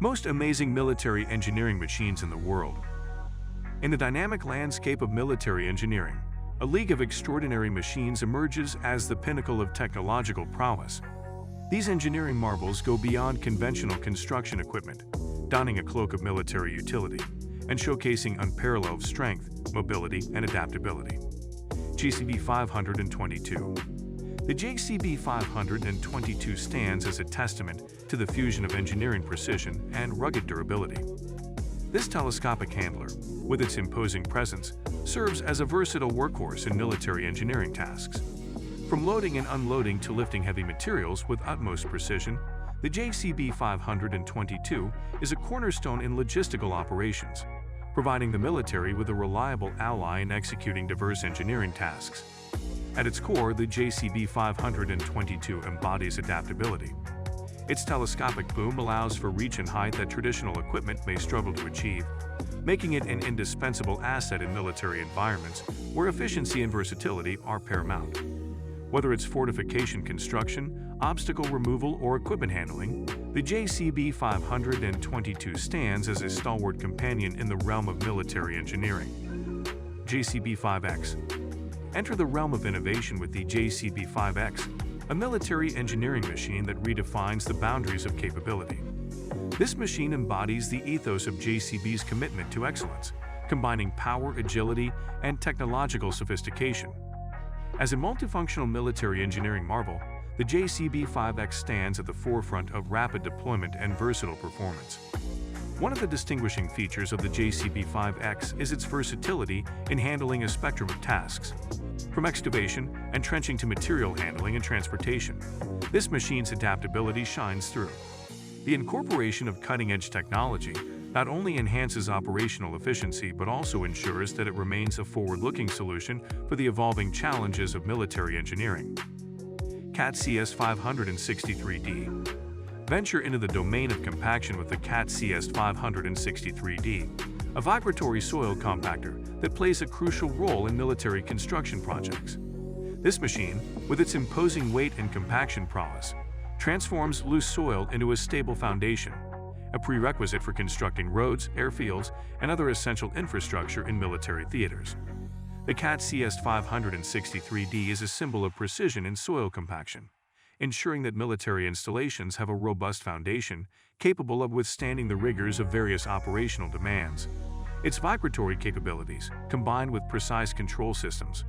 Most amazing military engineering machines in the world. In the dynamic landscape of military engineering, a league of extraordinary machines emerges as the pinnacle of technological prowess. These engineering marvels go beyond conventional construction equipment, donning a cloak of military utility and showcasing unparalleled strength, mobility, and adaptability. JCB 522. The JCB 522 stands as a testament to the fusion of engineering precision and rugged durability. This telescopic handler, with its imposing presence, serves as a versatile workhorse in military engineering tasks. From loading and unloading to lifting heavy materials with utmost precision, the JCB 522 is a cornerstone in logistical operations, providing the military with a reliable ally in executing diverse engineering tasks. At its core, the JCB 522 embodies adaptability. Its telescopic boom allows for reach and height that traditional equipment may struggle to achieve, making it an indispensable asset in military environments where efficiency and versatility are paramount. Whether it's fortification construction, obstacle removal, or equipment handling, the JCB 522 stands as a stalwart companion in the realm of military engineering. JCB 5X. Enter the realm of innovation with the JCB 5X, a military engineering machine that redefines the boundaries of capability. This machine embodies the ethos of JCB's commitment to excellence, combining power, agility, and technological sophistication. As a multifunctional military engineering marvel, the JCB 5X stands at the forefront of rapid deployment and versatile performance. One of the distinguishing features of the JCB 5X is its versatility in handling a spectrum of tasks, from excavation and trenching to material handling and transportation. This machine's adaptability shines through. The incorporation of cutting-edge technology not only enhances operational efficiency but also ensures that it remains a forward-looking solution for the evolving challenges of military engineering. CAT CS 563D. Venture into the domain of compaction with the CAT CS 563D, a vibratory soil compactor that plays a crucial role in military construction projects. This machine, with its imposing weight and compaction prowess, transforms loose soil into a stable foundation, a prerequisite for constructing roads, airfields, and other essential infrastructure in military theaters. The CAT CS 563D is a symbol of precision in soil compaction, ensuring that military installations have a robust foundation capable of withstanding the rigors of various operational demands. Its vibratory capabilities, combined with precise control systems,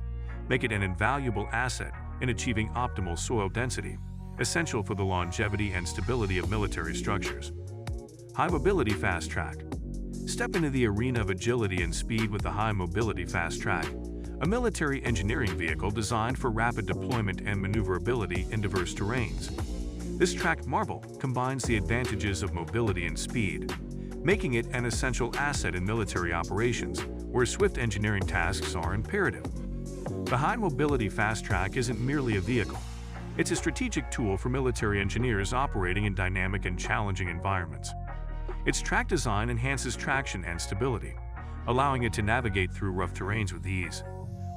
make it an invaluable asset in achieving optimal soil density, essential for the longevity and stability of military structures. High Mobility Fast Track. Step into the arena of agility and speed with the High Mobility Fast Track, a military engineering vehicle designed for rapid deployment and maneuverability in diverse terrains. This tracked marvel combines the advantages of mobility and speed, making it an essential asset in military operations where swift engineering tasks are imperative. The High Mobility Fast Track isn't merely a vehicle. It's a strategic tool for military engineers operating in dynamic and challenging environments. Its track design enhances traction and stability, allowing it to navigate through rough terrains with ease.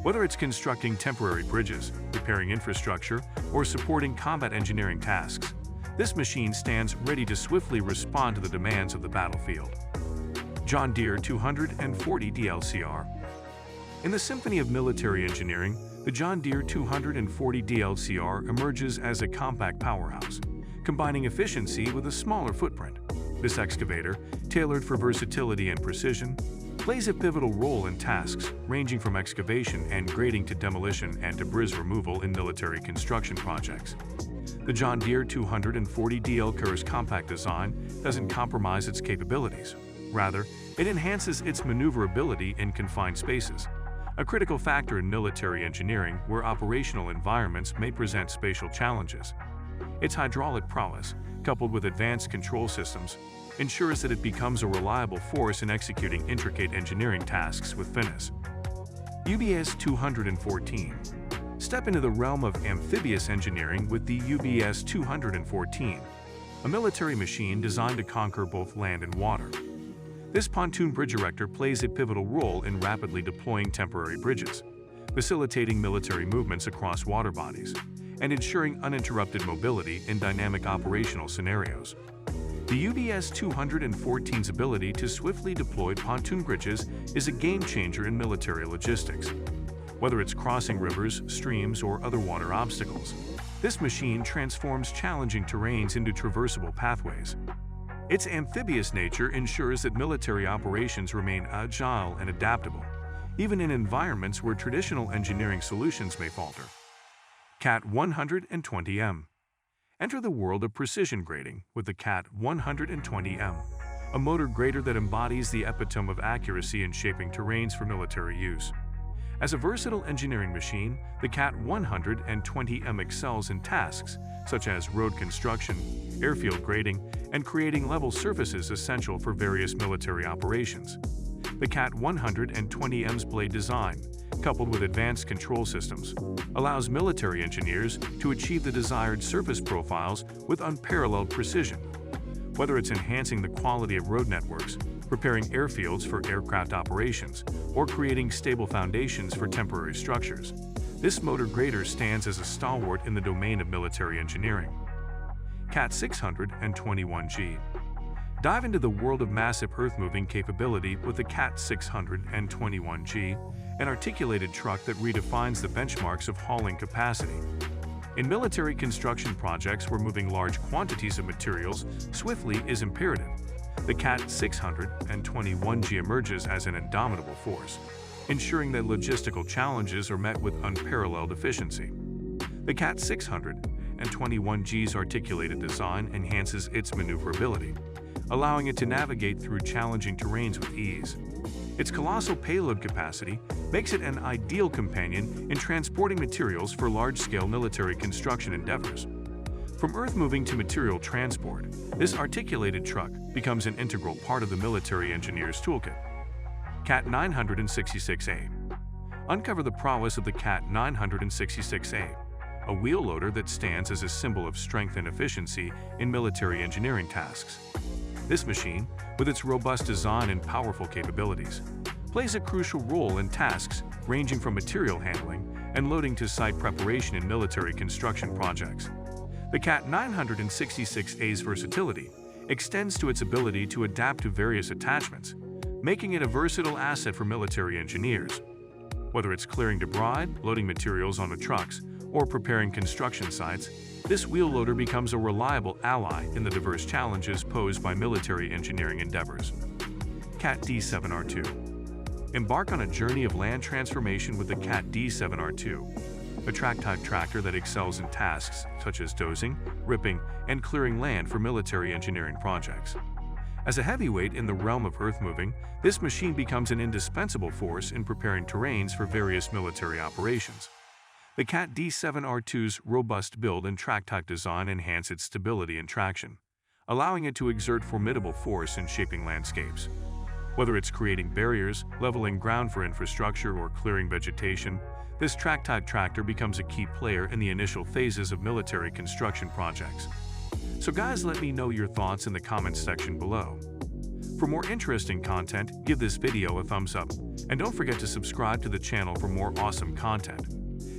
Whether it's constructing temporary bridges, repairing infrastructure, or supporting combat engineering tasks, this machine stands ready to swiftly respond to the demands of the battlefield. John Deere 240 DLCR. In the symphony of military engineering, the John Deere 240 DLCR emerges as a compact powerhouse, combining efficiency with a smaller footprint. This excavator, tailored for versatility and precision, plays a pivotal role in tasks ranging from excavation and grading to demolition and debris removal in military construction projects. The John Deere 240 DLCR's compact design doesn't compromise its capabilities. Rather, it enhances its maneuverability in confined spaces, a critical factor in military engineering where operational environments may present spatial challenges. Its hydraulic prowess, coupled with advanced control systems, ensures that it becomes a reliable force in executing intricate engineering tasks with finesse. UBS 214. Step into the realm of amphibious engineering with the UBS 214, a military machine designed to conquer both land and water. This pontoon bridge erector plays a pivotal role in rapidly deploying temporary bridges, facilitating military movements across water bodies, and ensuring uninterrupted mobility in dynamic operational scenarios. The UBS 214's ability to swiftly deploy pontoon bridges is a game-changer in military logistics. Whether it's crossing rivers, streams, or other water obstacles, this machine transforms challenging terrains into traversable pathways. Its amphibious nature ensures that military operations remain agile and adaptable, even in environments where traditional engineering solutions may falter. CAT 120M. Enter the world of precision grading with the CAT 120M, a motor grader that embodies the epitome of accuracy in shaping terrains for military use. As a versatile engineering machine, the CAT 120M excels in tasks such as road construction, airfield grading, and creating level surfaces essential for various military operations. The CAT 120M's blade design, coupled with advanced control systems, allows military engineers to achieve the desired surface profiles with unparalleled precision. Whether it's enhancing the quality of road networks, preparing airfields for aircraft operations, or creating stable foundations for temporary structures, this motor grader stands as a stalwart in the domain of military engineering. CAT 621G. Dive into the world of massive earth-moving capability with the CAT 621G, an articulated truck that redefines the benchmarks of hauling capacity. In military construction projects where moving large quantities of materials swiftly is imperative, the CAT 621G emerges as an indomitable force, ensuring that logistical challenges are met with unparalleled efficiency. The CAT 621G's articulated design enhances its maneuverability, allowing it to navigate through challenging terrains with ease. Its colossal payload capacity makes it an ideal companion in transporting materials for large-scale military construction endeavors. From earth-moving to material transport, this articulated truck becomes an integral part of the military engineer's toolkit. CAT 966A. Uncover the prowess of the CAT 966A, a wheel loader that stands as a symbol of strength and efficiency in military engineering tasks. This machine, with its robust design and powerful capabilities, plays a crucial role in tasks ranging from material handling and loading to site preparation in military construction projects. The CAT 966A's versatility extends to its ability to adapt to various attachments, making it a versatile asset for military engineers. Whether it's clearing debris, loading materials onto trucks, or preparing construction sites, this wheel loader becomes a reliable ally in the diverse challenges posed by military engineering endeavors. CAT D7R2. Embark on a journey of land transformation with the CAT D7R2, a track-type tractor that excels in tasks such as dozing, ripping, and clearing land for military engineering projects. As a heavyweight in the realm of earth-moving, this machine becomes an indispensable force in preparing terrains for various military operations. The CAT D7R2's robust build and track-type design enhance its stability and traction, allowing it to exert formidable force in shaping landscapes. Whether it's creating barriers, leveling ground for infrastructure, or clearing vegetation, this track-type tractor becomes a key player in the initial phases of military construction projects. So guys, let me know your thoughts in the comments section below. For more interesting content, give this video a thumbs up, and don't forget to subscribe to the channel for more awesome content.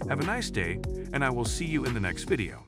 Have a nice day, and I will see you in the next video.